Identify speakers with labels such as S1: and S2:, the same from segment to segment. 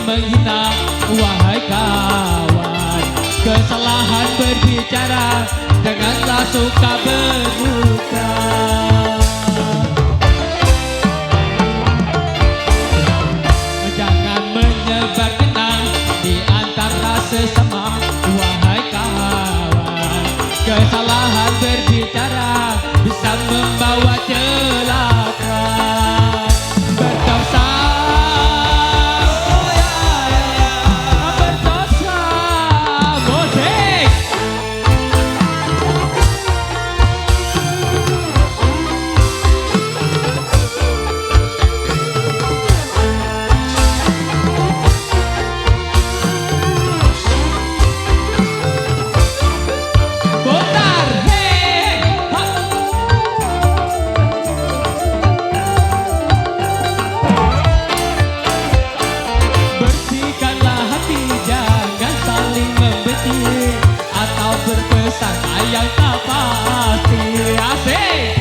S1: menghina. Wahai kawan, kesalahan berbicara, janganlah suka berduka. Jangan menyebar fitnah di antara sesama. Wahai kawan, kesalahan berbicara bisa membawa celaka. Berdosa, berdosa, musik. Putar, hei, ha. Bersihkanlah hati, jangan saling membenci atau berprasangka yang tak pasti. Asik.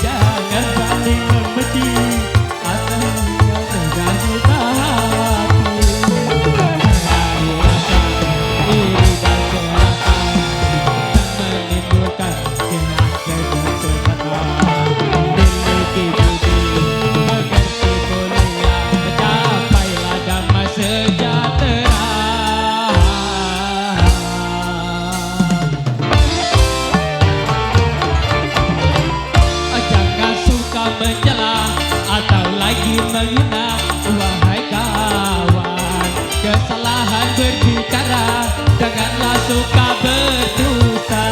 S1: Jangan saling membenci atau jangan tak hati. Dari rasa iri dan celaka dan menimbulkan kehangatan. Miliki budi, mengerti mulia, capailah damai sejahtera. Jangan suka mencela atau lagi menghina. Wahai kawan, kesalahan berbicara, janganlah suka berdusta.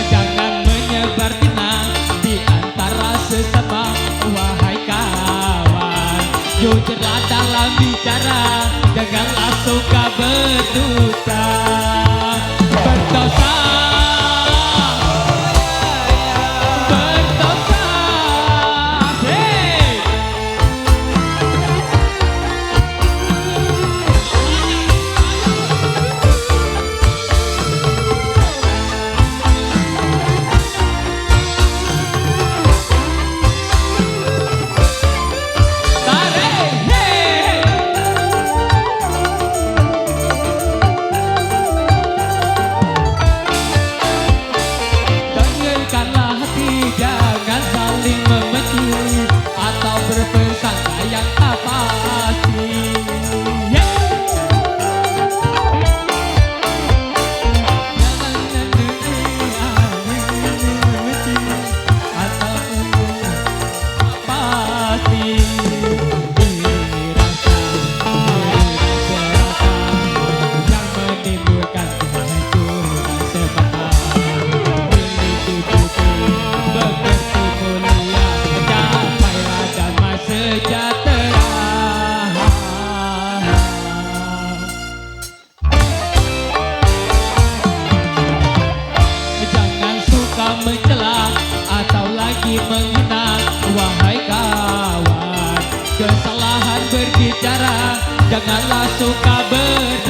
S1: Jangan menyebar fitnah di antara sesama. Wahai kawan, jujurlah dalam bicara, janganlah suka berdusta. Berdosa, berdosa, asik. Tarik, hei. Dengarkanlah hati, jangan saling membenci atau berprasangka yang tak pasti. Jangan membenci atau tak pasti. Iri rasa celaka yang menimbulkan kehancuran sebentar. Miliki budi, mengerti mulia, capailah damai sejahtera. Jangan suka mencela atau lagi menghina. Wahai kawan, kesalahan berbicara, janganlah suka berduka.